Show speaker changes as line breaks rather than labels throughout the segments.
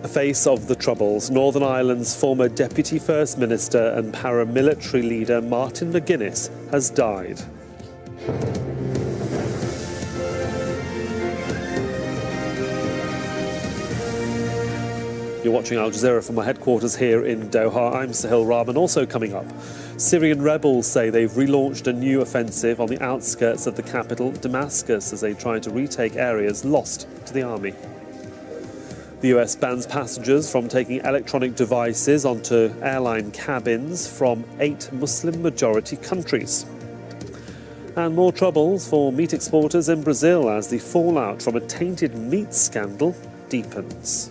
The face of the Troubles, Northern Ireland's former Deputy First Minister and paramilitary leader Martin McGuinness has died. You're watching Aljazeera from our headquarters here in Doha. I'm Sahil Rahman. Also coming up, Syrian rebels say they've relaunched a new offensive on the outskirts of the capital, Damascus, as they try to retake areas lost to the army. The US bans passengers from taking electronic devices onto airline cabins from 8 Muslim-majority countries. And more troubles for meat exporters in Brazil as the fallout from a tainted meat scandal deepens.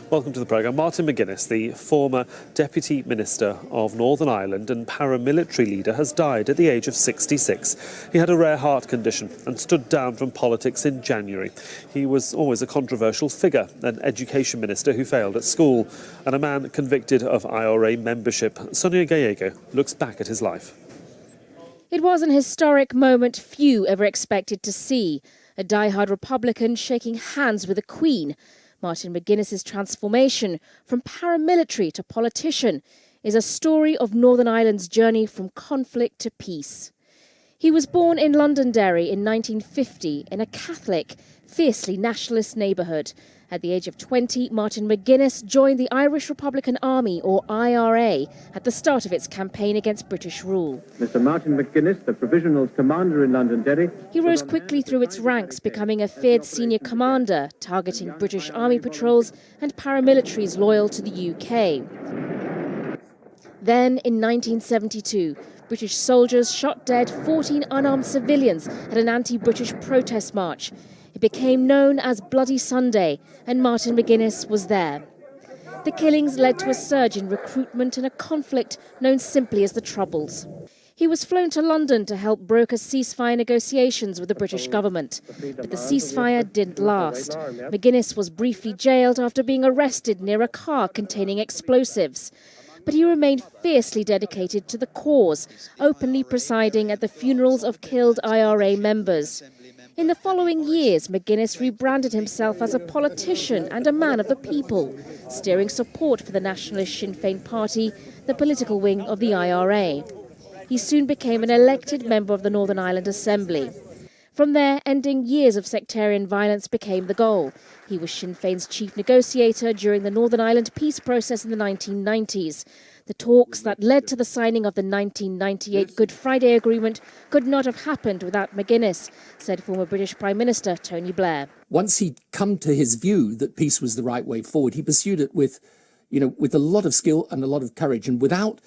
Welcome to the programme. Martin McGuinness, the former Deputy Minister of Northern Ireland and paramilitary leader, has died at the age of 66. He had a rare heart condition and stood down from politics in January. He was always a controversial figure, an education minister who failed at school, and a man convicted of IRA membership. Sonia Gallego looks back at his life.
It was an historic moment few ever expected to see. A die-hard Republican shaking hands with the Queen. Martin McGuinness's transformation from paramilitary to politician is a story of Northern Ireland's journey from conflict to peace. He was born in Londonderry in 1950 in a Catholic, fiercely nationalist neighbourhood. At the age of 20, Martin McGuinness joined the Irish Republican Army, or IRA, at the start of its campaign against British rule.
Mr. Martin McGuinness, the Provisional's commander in Londonderry.
He rose quickly through its ranks, becoming a feared senior commander, targeting British Army patrols and paramilitaries loyal to the UK. Then, in 1972, British soldiers shot dead 14 unarmed civilians at an anti-British protest march. It became known as Bloody Sunday, and Martin McGuinness was there. The killings led to a surge in recruitment and a conflict known simply as the Troubles. He was flown to London to help broker ceasefire negotiations with the British government. But the ceasefire didn't last. McGuinness was briefly jailed after being arrested near a car containing explosives. But he remained fiercely dedicated to the cause, openly presiding at the funerals of killed IRA members. In the following years, McGuinness rebranded himself as a politician and a man of the people, steering support for the nationalist Sinn Féin party, the political wing of the IRA. He soon became an elected member of the Northern Ireland Assembly. From there, ending years of sectarian violence became the goal. He was Sinn Féin's chief negotiator during the Northern Ireland peace process in the 1990s. The talks that led to the signing of the 1998 Good Friday Agreement could not have happened without McGuinness, said former British Prime Minister Tony Blair.
Once he'd come to his view that peace was the right way forward, he pursued it with a lot of skill and a lot of courage, and without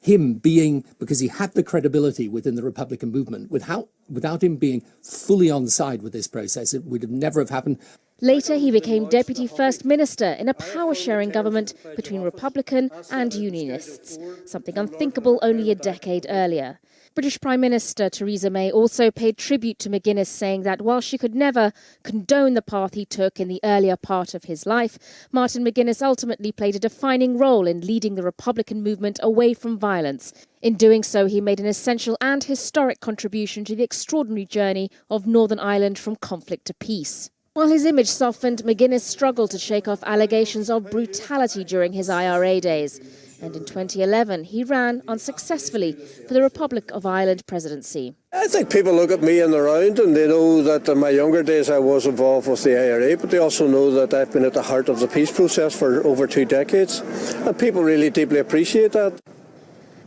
him being, because he had the credibility within the Republican movement, without him being fully on side with this process, it would have never have happened.
Later, he became Deputy First Minister in a power-sharing government between Republican and Unionists, something unthinkable only a decade earlier. British Prime Minister Theresa May also paid tribute to McGuinness, saying that while she could never condone the path he took in the earlier part of his life, Martin McGuinness ultimately played a defining role in leading the Republican movement away from violence. In doing so, he made an essential and historic contribution to the extraordinary journey of Northern Ireland from conflict to peace. While his image softened, McGuinness struggled to shake off allegations of brutality during his IRA days. And in 2011, he ran unsuccessfully for the Republic of Ireland presidency.
I think people look at me and around and they know that in my younger days I was involved with the IRA, but they also know that I've been at the heart of the peace process for over 2 decades. And people really deeply appreciate that.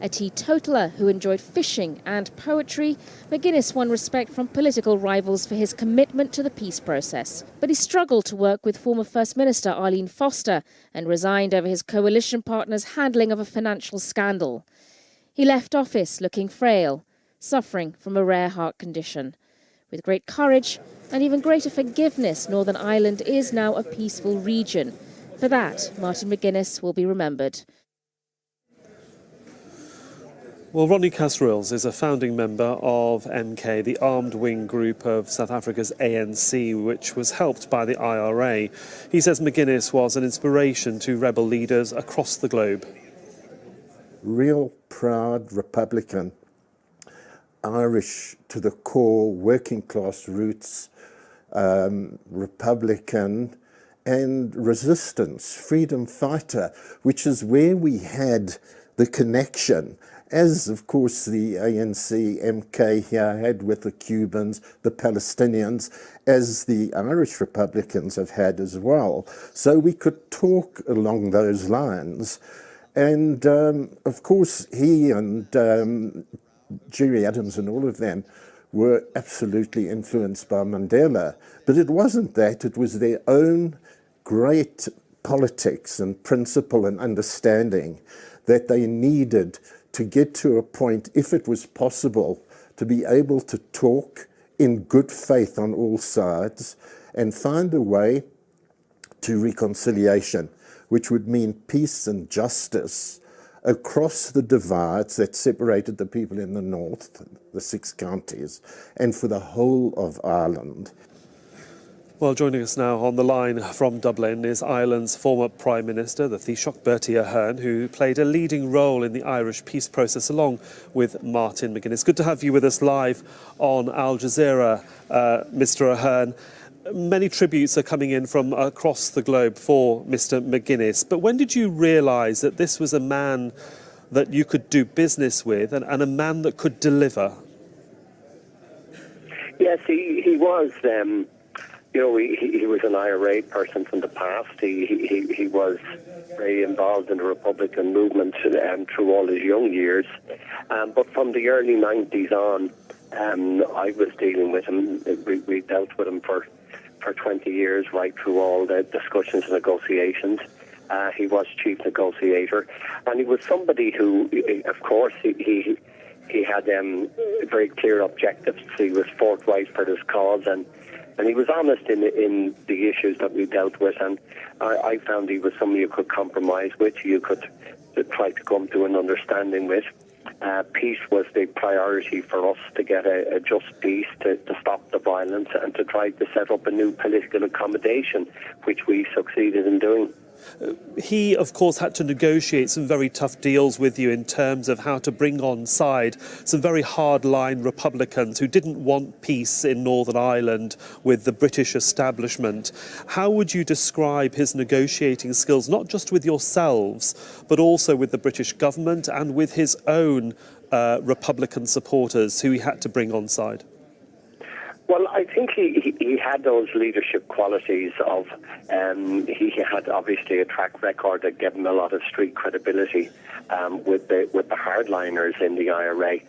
A teetotaler who enjoyed fishing and poetry, McGuinness won respect from political rivals for his commitment to the peace process. But he struggled to work with former First Minister Arlene Foster and resigned over his coalition partner's handling of a financial scandal. He left office looking frail, suffering from a rare heart condition. With great courage and even greater forgiveness, Northern Ireland is now a peaceful region. For that, Martin McGuinness will be remembered.
Well, Rodney Casseroles is a founding member of MK, the armed wing group of South Africa's ANC, which was helped by the IRA. He says McGuinness was an inspiration to rebel leaders across the globe.
Real proud Republican Irish to the core, working class roots, Republican, and resistance, freedom fighter, which is where we had the connection, as of course the ANC, MK here had with the Cubans, the Palestinians, as the Irish Republicans have had as well. So we could talk along those lines. And of course he and Gerry Adams and all of them were absolutely influenced by Mandela. But it wasn't that, it was their own great politics and principle and understanding that they needed to get to a point, if it was possible, to be able to talk in good faith on all sides and find a way to reconciliation, which would mean peace and justice across the divides that separated the people in the north, the 6 counties, and for the whole of Ireland.
Well, joining us now on the line from Dublin is Ireland's former Prime Minister, the Taoiseach Bertie Ahern, who played a leading role in the Irish peace process along with Martin McGuinness. Good to have you with us live on Al Jazeera, Mr Ahern. Many tributes are coming in from across the globe for Mr McGuinness, but when did you realise that this was a man that you could do business with and a man that could deliver?
Yes, he was... he was an IRA person from the past. He was very involved in the Republican movement through all his young years. But from the early 90s on, I was dealing with him. We dealt with him for 20 years, right through all the discussions and negotiations. He was chief negotiator. And he was somebody who, of course, he had very clear objectives. He was forthright for his cause, and he was honest in the issues that we dealt with, and I found he was somebody you could compromise with, you could try to come to an understanding with. Peace was the priority for us, to get a just peace, to stop the violence, and to try to set up a new political accommodation, which we succeeded in doing.
He, of course, had to negotiate some very tough deals with you in terms of how to bring on side some very hard-line Republicans who didn't want peace in Northern Ireland with the British establishment. How would you describe his negotiating skills, not just with yourselves, but also with the British government and with his own Republican supporters who he had to bring on side?
Well, I think he had those leadership qualities of, he had obviously a track record that gave him a lot of street credibility with the hardliners in the IRA.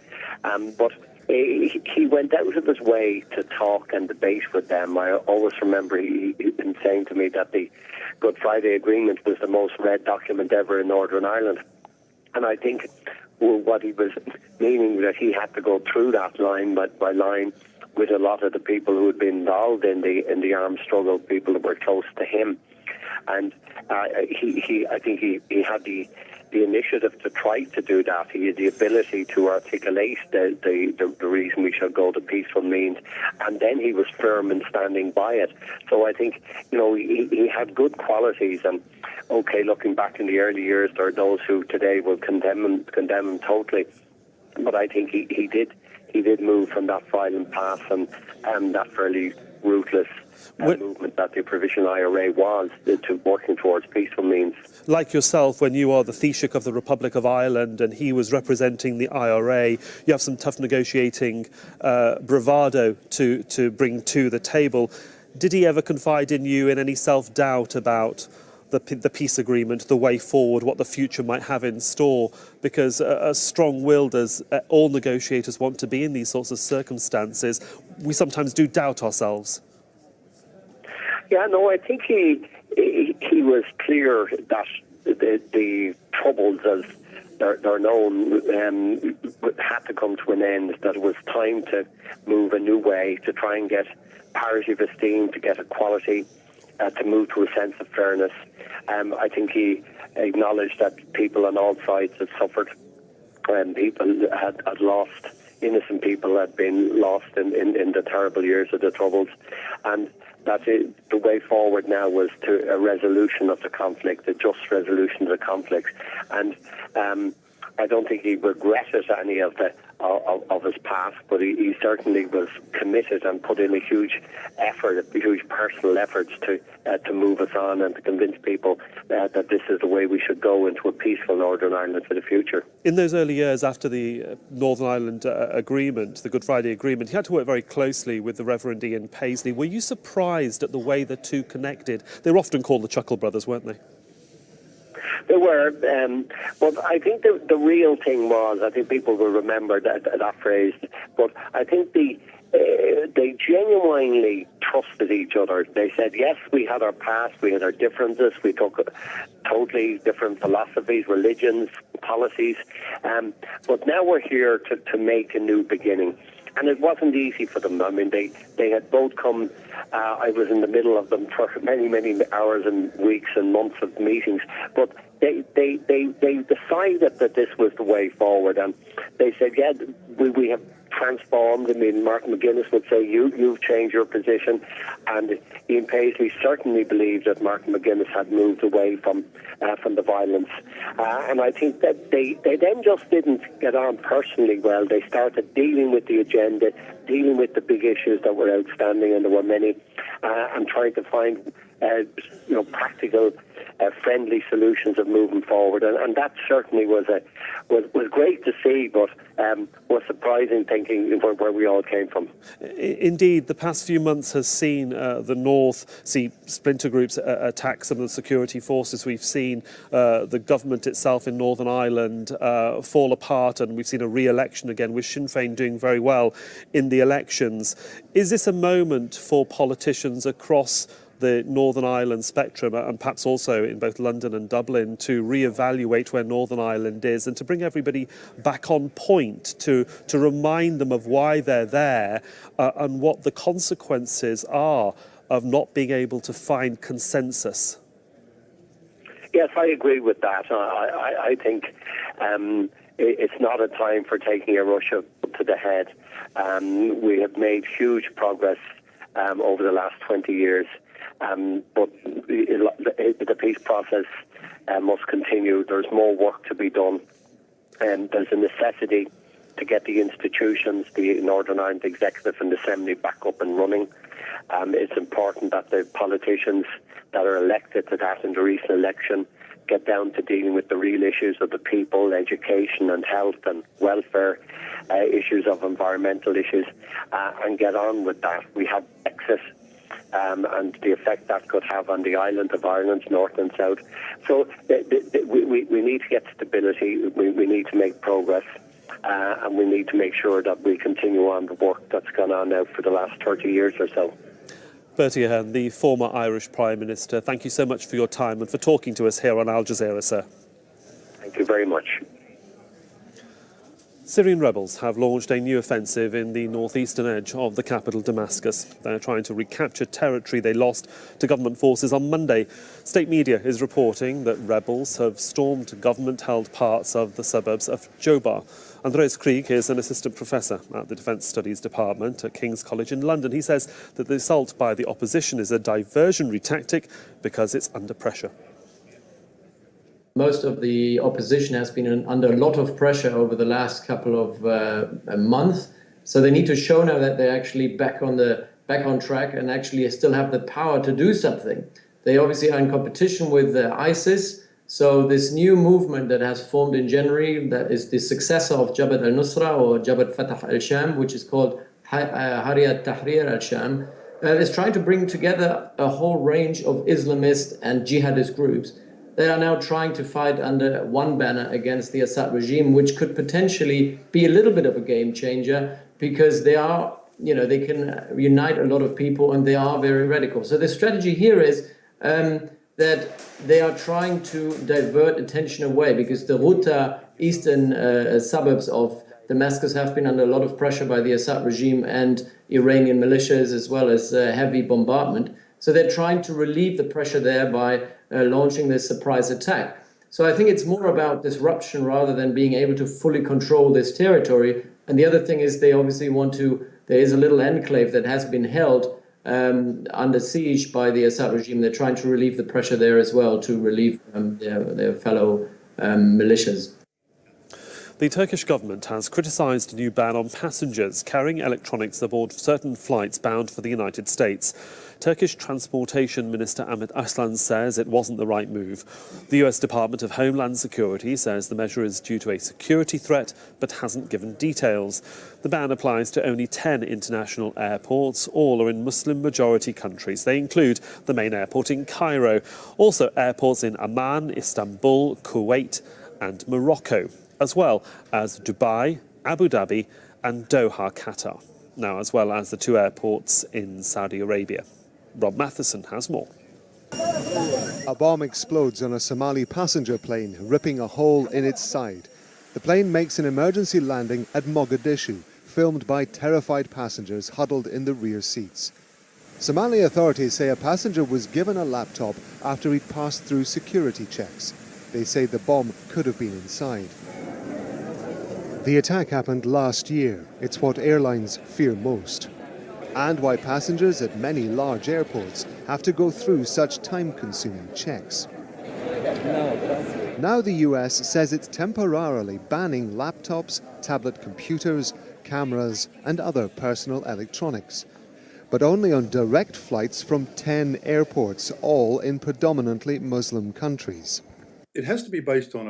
But he went out of his way to talk and debate with them. I always remember he'd been saying to me that the Good Friday Agreement was the most read document ever in Northern Ireland. And I think what he was meaning, that he had to go through that line by line with a lot of the people who had been involved in the armed struggle, people that were close to him. And I think he had the initiative to try to do that. He had the ability to articulate the reason we should go to peaceful means, and then he was firm in standing by it. So I think, he had good qualities. And okay, looking back in the early years, there are those who today will condemn him totally. But I think he did move from that violent path and that fairly ruthless movement that the Provisional IRA was, to working towards peaceful means.
Like yourself, when you are the Taoiseach of the Republic of Ireland and he was representing the IRA, you have some tough negotiating bravado to bring to the table. Did he ever confide in you in any self-doubt about the peace agreement, the way forward, what the future might have in store? Because as strong-willed as all negotiators want to be in these sorts of circumstances, we sometimes do doubt ourselves.
Yeah, no, I think he was clear that the troubles, as they're known, had to come to an end, that it was time to move a new way, to try and get parity of esteem, to get equality, to move to a sense of fairness. I think he acknowledged that people on all sides had suffered, and people had lost, innocent people had been lost in the terrible years of the Troubles, and that the way forward now was to a resolution of the conflict, a just resolution of the conflict. And I don't think he regretted any of of his past, but he certainly was committed and put in a huge effort, huge personal efforts to move us on and to convince people that this is the way we should go into a peaceful Northern Ireland for the future.
In those early years after the Northern Ireland Agreement, the Good Friday Agreement, he had to work very closely with the Reverend Ian Paisley. Were you surprised at the way the two connected? They were often called the Chuckle Brothers, weren't they?
They were, but I think the real thing was, I think people will remember that phrase, but I think they genuinely trusted each other. They said, yes, we had our past, we had our differences, we took totally different philosophies, religions, policies, but now we're here to make a new beginning. And it wasn't easy for them. I mean, they had both come. I was in the middle of them for many, many hours and weeks and months of meetings. But they decided that this was the way forward. And they said, yeah, we have transformed. I mean, Martin McGuinness would say, you've changed your position. And Ian Paisley certainly believed that Martin McGuinness had moved away from the violence. And I think that they then just didn't get on personally well. They started dealing with the agenda, dealing with the big issues that were outstanding, and there were many, and trying to find practical, friendly solutions of moving forward. And that certainly was great to see, but was surprising thinking where we all came from.
Indeed, the past few months has seen the North see splinter groups attack some of the security forces. We've seen the government itself in Northern Ireland fall apart, and we've seen a re-election again with Sinn Féin doing very well in the elections. Is this a moment for politicians across the Northern Ireland spectrum, and perhaps also in both London and Dublin, to re-evaluate where Northern Ireland is and to bring everybody back on point, to remind them of why they're there and what the consequences are of not being able to find consensus?
Yes, I agree with that. I think it's not a time for taking a rush to the head. We have made huge progress over the last 20 years. But the peace process must continue. There's more work to be done. And there's a necessity to get the institutions, the Northern Ireland Executive and Assembly, back up and running. It's important that the politicians that are elected to that in the recent election get down to dealing with the real issues of the people, education and health and welfare, issues of environmental issues, and get on with that. We have Brexit. And the effect that could have on the island of Ireland, north and south. So we need to get stability, we need to make progress, and we need to make sure that we continue on the work that's gone on now for the last 30 years or so.
Bertie Ahern, the former Irish Prime Minister, thank you so much for your time and for talking to us here on Aljazeera, sir.
Thank you very much.
Syrian rebels have launched a new offensive in the northeastern edge of the capital, Damascus. They're trying to recapture territory they lost to government forces on Monday. State media is reporting that rebels have stormed government-held parts of the suburbs of Jobar. Andreas Krieg is an assistant professor at the Defence Studies Department at King's College in London. He says that the assault by the opposition is a diversionary tactic because it's under pressure.
Most of the opposition has been under a lot of pressure over the last couple of months. So they need to show now that they're actually back on track and actually still have the power to do something. They obviously are in competition with ISIS. So this new movement that has formed in January, that is the successor of Jabhat al-Nusra or Jabhat Fatah al-Sham, which is called Hariyat Tahrir al-Sham, is trying to bring together a whole range of Islamist and jihadist groups. They are now trying to fight under one banner against the Assad regime, which could potentially be a little bit of a game changer because they are, they can unite a lot of people and they are very radical. So the strategy here is that they are trying to divert attention away because the Ghouta eastern suburbs of Damascus have been under a lot of pressure by the Assad regime and Iranian militias as well as heavy bombardment. So they're trying to relieve the pressure there by launching this surprise attack. So I think it's more about disruption rather than being able to fully control this territory. And the other thing is they obviously there is a little enclave that has been held under siege by the Assad regime. They're trying to relieve the pressure there as well to relieve their fellow militias.
The Turkish government has criticised a new ban on passengers carrying electronics aboard certain flights bound for the United States. Turkish Transportation Minister Ahmet Aslan says it wasn't the right move. The US Department of Homeland Security says the measure is due to a security threat but hasn't given details. The ban applies to only 10 international airports. All are in Muslim-majority countries. They include the main airport in Cairo, also airports in Amman, Istanbul, Kuwait and Morocco, as well as Dubai, Abu Dhabi and Doha, Qatar. Now, as well as the 2 airports in Saudi Arabia. Rob Matheson has more.
A bomb explodes on a Somali passenger plane, ripping a hole in its side. The plane makes an emergency landing at Mogadishu, filmed by terrified passengers huddled in the rear seats. Somali authorities say a passenger was given a laptop after he'd passed through security checks. They say the bomb could have been inside. The attack happened last year. It's what airlines fear most, and why passengers at many large airports have to go through such time-consuming checks. Now the US says it's temporarily banning laptops, tablet computers, cameras and other personal electronics, but only on direct flights from 10 airports, all in predominantly Muslim countries.
It has to be based on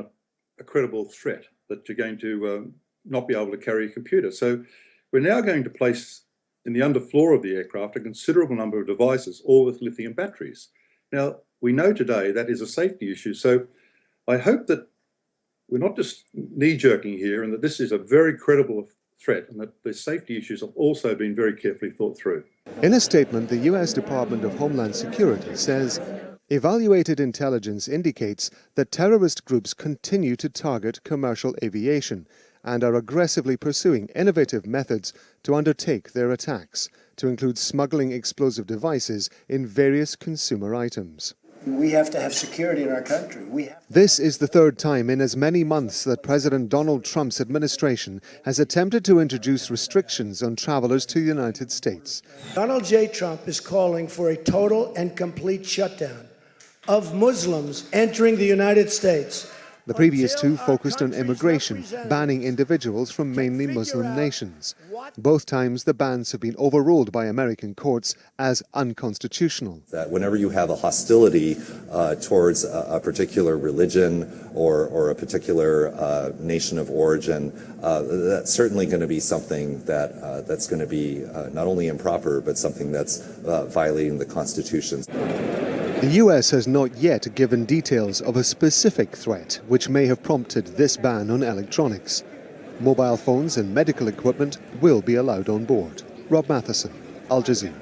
a credible threat that you're going to not be able to carry a computer. So we're now going to place in the underfloor of the aircraft a considerable number of devices, all with lithium batteries. Now, we know today that is a safety issue, so I hope that we're not just knee-jerking here and that this is a very credible threat and that the safety issues have also been very carefully thought through.
In a statement, the US Department of Homeland Security says, evaluated intelligence indicates that terrorist groups continue to target commercial aviation and are aggressively pursuing innovative methods to undertake their attacks, to include smuggling explosive devices in various consumer items.
We have to have security in our country.
This is the 3rd time in as many months that President Donald Trump's administration has attempted to introduce restrictions on travelers to the United States.
Donald J. Trump is calling for a total and complete shutdown of Muslims entering the United States.
The previous 2 focused on immigration, banning individuals from mainly Muslim nations. Both times the bans have been overruled by American courts as unconstitutional.
That whenever you have a hostility towards a particular religion or a particular nation of origin, that's certainly going to be something that's going to be not only improper, but something that's violating the Constitution.
The US has not yet given details of a specific threat which may have prompted this ban on electronics. Mobile phones and medical equipment will be allowed on board. Rob Matheson, Aljazeera.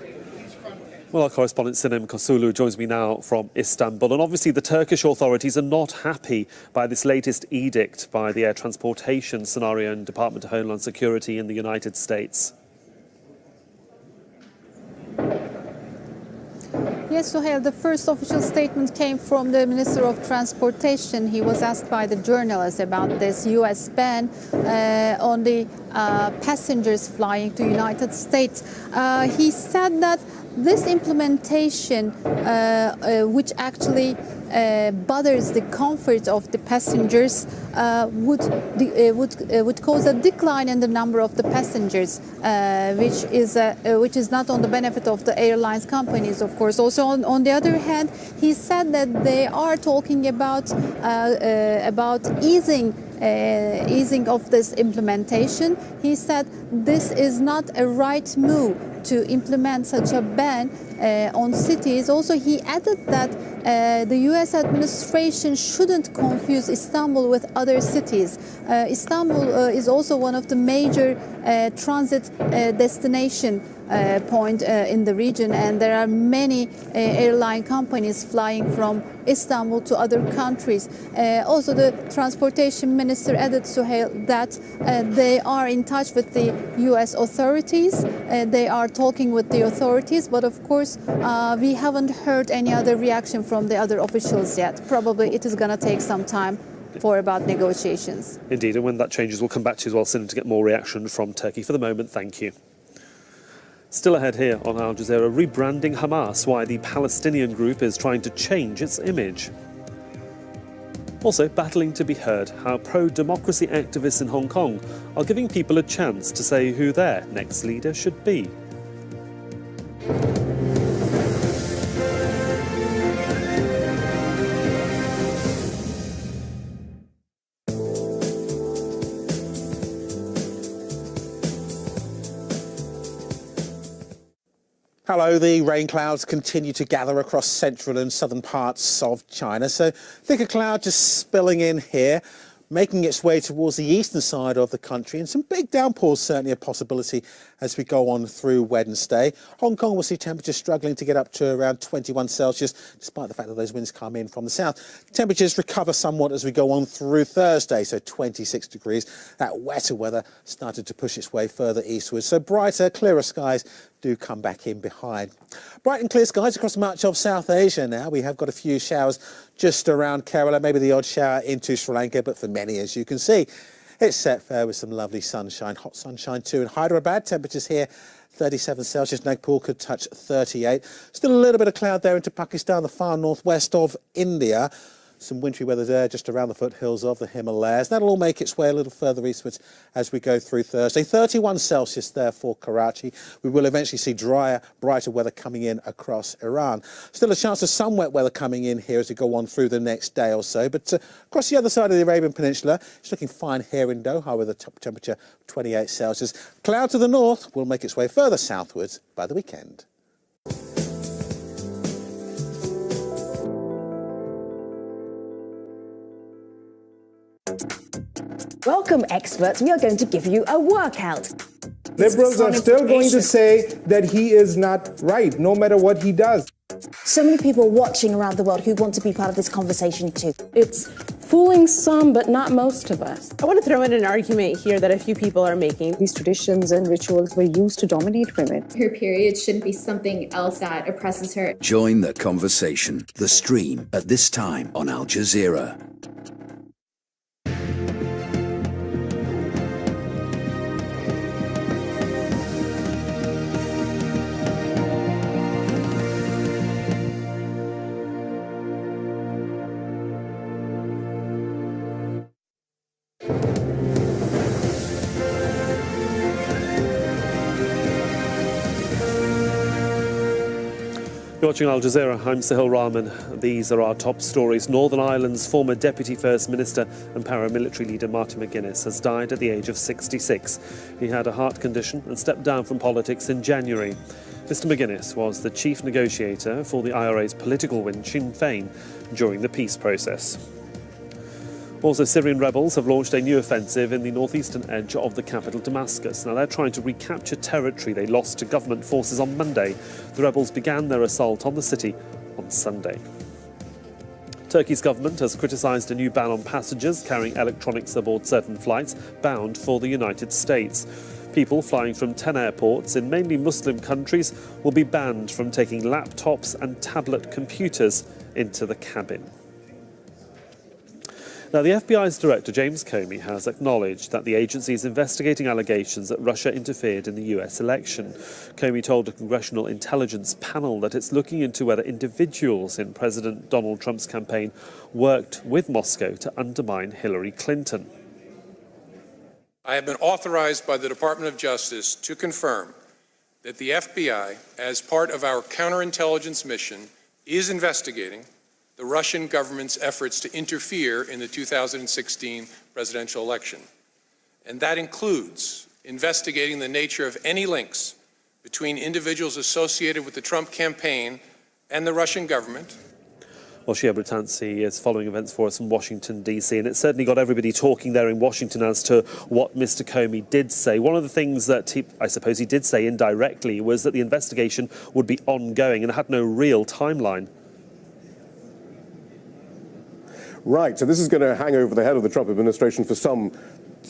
Well, our correspondent Sinem Kosulu joins me now from Istanbul. And obviously the Turkish authorities are not happy by this latest edict by the Air Transportation Scenario and Department of Homeland Security in the United States.
Yes, Suhail, the first official statement came from the Minister of Transportation. He was asked by the journalists about this U.S. ban on the passengers flying to the United States. He said that this implementation, which actually bothers the comfort of the passengers, would cause a decline in the number of the passengers, which is not on the benefit of the airlines companies, of course. Also, on the other hand, he said that they are talking about easing of this implementation. He said this is not a right move to implement such a ban on cities. Also, he added that the U.S. administration shouldn't confuse Istanbul with other cities. Istanbul is also one of the major transit destination point in the region, and there are many airline companies flying from Istanbul to other countries. Also, the transportation minister added, Suhail, that they are in touch with the U.S. authorities. They are talking with the authorities, but of course, we haven't heard any other reaction from the other officials yet. Probably it is going to take some time for about negotiations.
Indeed, and when that changes, we'll come back to you as well, Sin, to get more reaction from Turkey. For the moment, thank you. Still ahead here on Al Jazeera, rebranding Hamas, why the Palestinian group is trying to change its image. Also battling to be heard, how pro-democracy activists in Hong Kong are giving people a chance to say who their next leader should be.
Hello, the rain clouds continue to gather across central and southern parts of China. So thicker cloud just spilling in here, making its way towards the eastern side of the country, and some big downpours certainly a possibility as we go on through Wednesday. Hong Kong will see temperatures struggling to get up to around 21 Celsius, despite the fact that those winds come in from the south. Temperatures recover somewhat as we go on through Thursday, so 26 degrees. That wetter weather started to push its way further eastwards, so brighter, clearer skies do come back in behind. Bright and clear skies across much of South Asia now. We have got a few showers just around Kerala, maybe the odd shower into Sri Lanka, but for many, as you can see, it's set fair with some lovely sunshine, hot sunshine too. In Hyderabad, temperatures here 37 Celsius, Nagpur could touch 38. Still a little bit of cloud there into Pakistan, the far northwest of India. Some wintry weather there just around the foothills of the Himalayas. That'll all make its way a little further eastwards as we go through Thursday. 31 Celsius there for Karachi. We will eventually see drier, brighter weather coming in across Iran. Still a chance of some wet weather coming in here as we go on through the next day or so. But across the other side of the Arabian Peninsula, it's looking fine here in Doha with a top temperature 28 Celsius. Cloud to the north will make its way further southwards by the weekend.
Welcome, experts. We are going to give you a workout.
Liberals are still going to say that he is not right, no matter what he does.
So many people watching around the world who want to be part of this conversation too.
It's fooling some, but not most of us.
I want to throw in an argument here that a few people are making. These traditions and rituals were used to dominate women.
Her period shouldn't be something else that oppresses her.
Join the conversation, the stream, at this time on Aljazeera.
You're watching Al Jazeera. I'm Sahil Rahman. These are our top stories. Northern Ireland's former Deputy First Minister and paramilitary leader Martin McGuinness has died at the age of 66. He had a heart condition and stepped down from politics in January. Mr McGuinness was the chief negotiator for the IRA's political win, Sinn Féin, during the peace process. Also, Syrian rebels have launched a new offensive in the northeastern edge of the capital, Damascus. Now, they're trying to recapture territory they lost to government forces on Monday. The rebels began their assault on the city on Sunday. Turkey's government has criticised a new ban on passengers carrying electronics aboard certain flights bound for the United States. People flying from 10 airports in mainly Muslim countries will be banned from taking laptops and tablet computers into the cabin. Now, the FBI's director, James Comey, has acknowledged that the agency is investigating allegations that Russia interfered in the US election. Comey told a congressional intelligence panel that it's looking into whether individuals in President Donald Trump's campaign worked with Moscow to undermine Hillary Clinton.
I have been authorized by the Department of Justice to confirm that the FBI, as part of our counterintelligence mission, is investigating the Russian government's efforts to interfere in the 2016 presidential election. And that includes investigating the nature of any links between individuals associated with the Trump campaign and the Russian government.
Well, Shia Britansi is following events for us in Washington, D.C., and it certainly got everybody talking there in Washington as to what Mr. Comey did say. One of the things that I suppose he did say indirectly was that the investigation would be ongoing and had no real timeline.
Right, so this is going to hang over the head of the Trump administration for some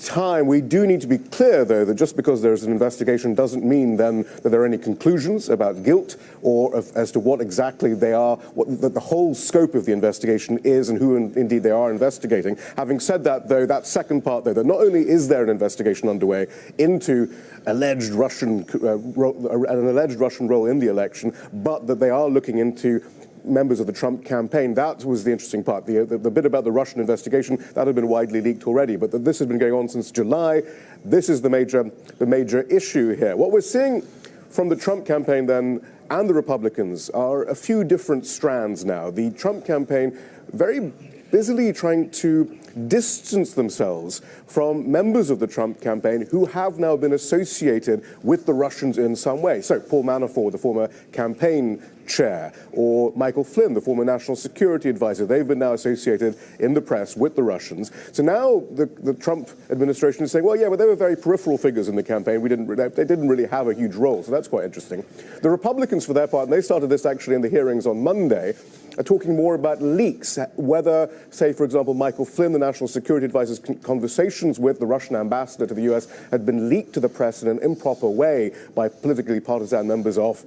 time. We do need to be clear, though, that just because there's an investigation doesn't mean then that there are any conclusions about guilt or as to what exactly they are, what the whole scope of the investigation is and who indeed they are investigating. Having said that, though, that second part, though, that not only is there an investigation underway into alleged Russian an alleged Russian role in the election, but that they are looking into members of the Trump campaign. That was the interesting part. The bit about the Russian investigation, that had been widely leaked already, but this has been going on since July. This is the major issue here. What we're seeing from the Trump campaign then and the Republicans are a few different strands now. The Trump campaign very busily trying to distance themselves from members of the Trump campaign who have now been associated with the Russians in some way. So Paul Manafort, the former campaign chair, or Michael Flynn, the former national security advisor, they've been now associated in the press with the Russians. So now the Trump administration is saying, well, yeah, but they were very peripheral figures in the campaign. They didn't really have a huge role. So that's quite interesting. The Republicans, for their part, and they started this actually in the hearings on Monday, are talking more about leaks, whether, say, for example, Michael Flynn, the national security advisor's conversations with the Russian ambassador to the US had been leaked to the press in an improper way by politically partisan members of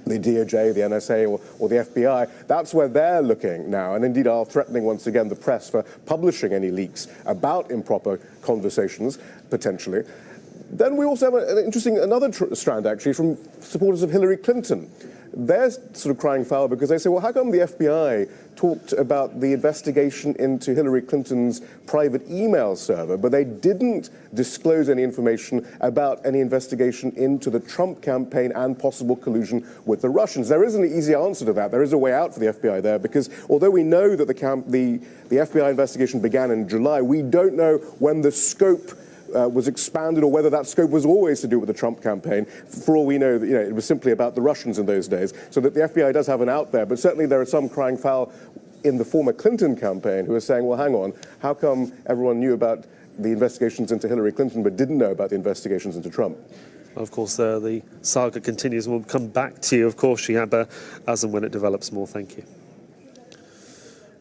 the DOJ, the NSA, or the FBI. That's where they're looking now, and indeed are threatening once again the press for publishing any leaks about improper conversations, potentially. Then we also have another strand, actually, from supporters of Hillary Clinton. They're sort of crying foul because they say, well, how come the FBI talked about the investigation into Hillary Clinton's private email server, but they didn't disclose any information about any investigation into the Trump campaign and possible collusion with the Russians? There isn't an easy answer to that. There is a way out for the FBI there, because although we know that the FBI investigation began in July, we don't know when the scope was expanded, or whether that scope was always to do with the Trump campaign. For all we know, it was simply about the Russians in those days. So that the FBI does have an out there, but certainly there are some crying foul in the former Clinton campaign who are saying, well, hang on, how come everyone knew about the investigations into Hillary Clinton but didn't know about the investigations into Trump?
Well, of course, the saga continues, and we'll come back to you, of course, Shihab, as and when it develops more. Thank you.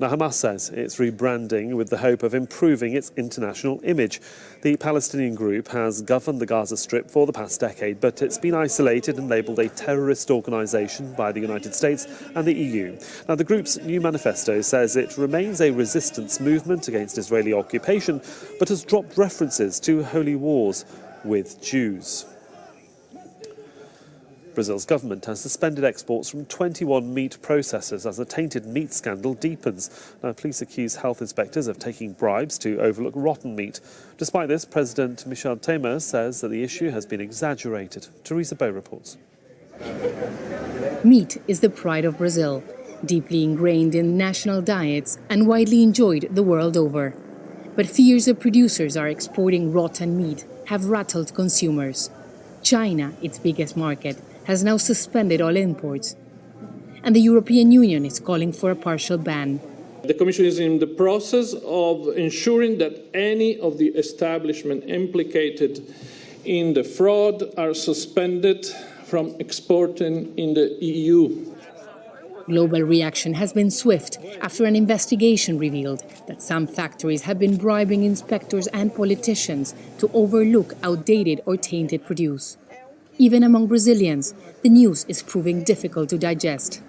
Now, Hamas says it's rebranding with the hope of improving its international image. The Palestinian group has governed the Gaza Strip for the past decade, but it's been isolated and labelled a terrorist organisation by the United States and the EU. Now, the group's new manifesto says it remains a resistance movement against Israeli occupation, but has dropped references to holy wars with Jews. Brazil's government has suspended exports from 21 meat processors as the tainted meat scandal deepens. Now, police accuse health inspectors of taking bribes to overlook rotten meat. Despite this, President Michel Temer says that the issue has been exaggerated. Teresa Bow reports.
Meat is the pride of Brazil, deeply ingrained in national diets and widely enjoyed the world over. But fears of producers are exporting rotten meat have rattled consumers. China, its biggest market, has now suspended all imports. And the European Union is calling for a partial ban.
The Commission is in the process of ensuring that any of the establishments implicated in the fraud are suspended from exporting in the EU.
Global reaction has been swift after an investigation revealed that some factories have been bribing inspectors and politicians to overlook outdated or tainted produce. Even among Brazilians, the news is proving difficult to digest.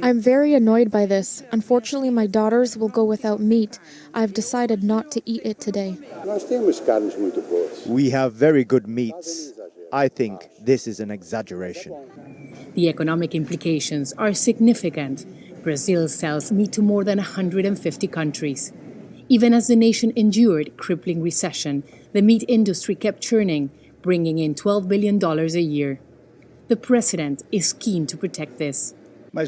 I'm very annoyed by this. Unfortunately, my daughters will go without meat. I've decided not to eat it today.
We have very good meats. I think this is an exaggeration.
The economic implications are significant. Brazil sells meat to more than 150 countries. Even as the nation endured crippling recession, the meat industry kept churning, bringing in $12 billion a year. The president is keen to protect this.
I'm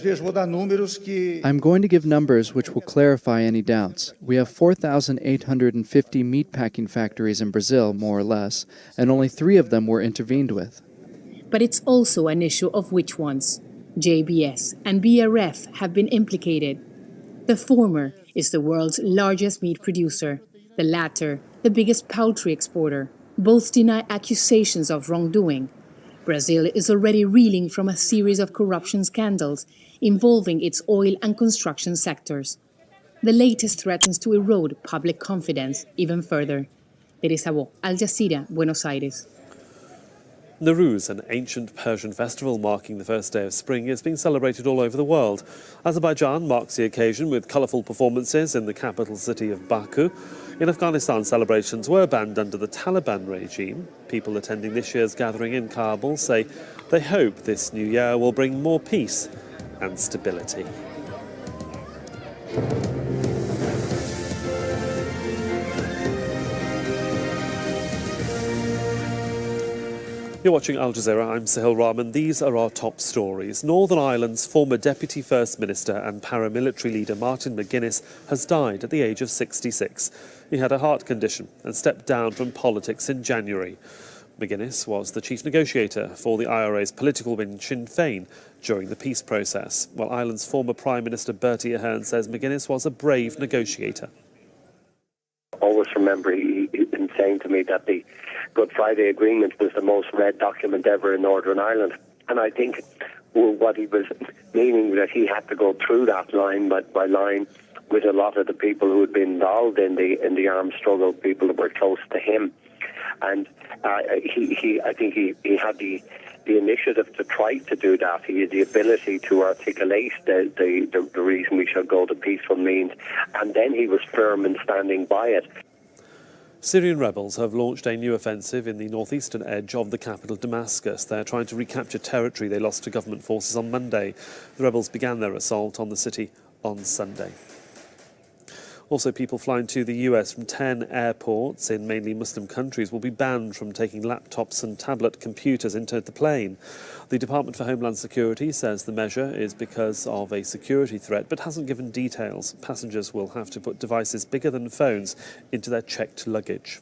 going to give numbers which will clarify any doubts. We have 4,850 meatpacking factories in Brazil, more or less, and only 3 of them were intervened with.
But it's also an issue of which ones. JBS and BRF have been implicated. The former is the world's largest meat producer, the latter the biggest poultry exporter. Both deny accusations of wrongdoing. Brazil is already reeling from a series of corruption scandals involving its oil and construction sectors. The latest threatens to erode public confidence even further. Teresa Bow, Aljazeera, Buenos Aires.
Nowruz, an ancient Persian festival marking the first day of spring, is being celebrated all over the world. Azerbaijan marks the occasion with colourful performances in the capital city of Baku. In Afghanistan, celebrations were banned under the Taliban regime. People attending this year's gathering in Kabul say they hope this new year will bring more peace and stability. You're watching Al Jazeera. I'm Sahil Rahman. These are our top stories. Northern Ireland's former Deputy First Minister and paramilitary leader Martin McGuinness has died at the age of 66. He had a heart condition and stepped down from politics in January. McGuinness was the chief negotiator for the IRA's political wing Sinn Féin during the peace process, while Ireland's former Prime Minister Bertie Ahern says McGuinness was a brave negotiator.
Always remember him saying to me that the Good Friday Agreement was the most read document ever in Northern Ireland. And I think what he was meaning that he had to go through that line by line with a lot of the people who had been involved in the armed struggle, people that were close to him. And I think he had the initiative to try to do that. He had the ability to articulate the reason we should go to peaceful means. And then he was firm in standing by it.
Syrian rebels have launched a new offensive in the northeastern edge of the capital Damascus. They're trying to recapture territory they lost to government forces on Monday. The rebels began their assault on the city on Sunday. Also, people flying to the US from 10 airports in mainly Muslim countries will be banned from taking laptops and tablet computers into the plane. The Department for Homeland Security says the measure is because of a security threat, but hasn't given details. Passengers will have to put devices bigger than phones into their checked luggage.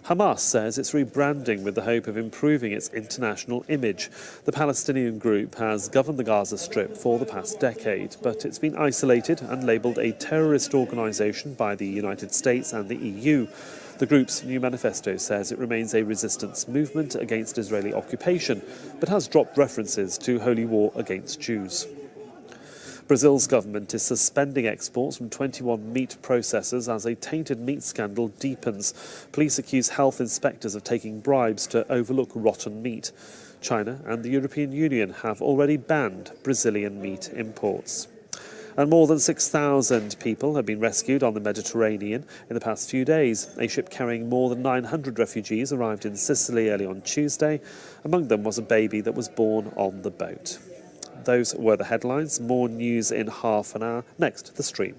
Hamas says it's rebranding with the hope of improving its international image. The Palestinian group has governed the Gaza Strip for the past decade, but it's been isolated and labelled a terrorist organisation by the United States and the EU. The group's new manifesto says it remains a resistance movement against Israeli occupation, but has dropped references to holy war against Jews. Brazil's government is suspending exports from 21 meat processors as a tainted meat scandal deepens. Police accuse health inspectors of taking bribes to overlook rotten meat. China and the European Union have already banned Brazilian meat imports. And more than 6,000 people have been rescued on the Mediterranean in the past few days. A ship carrying more than 900 refugees arrived in Sicily early on Tuesday. Among them was a baby that was born on the boat. Those were the headlines. More news in half an hour. Next, The Stream.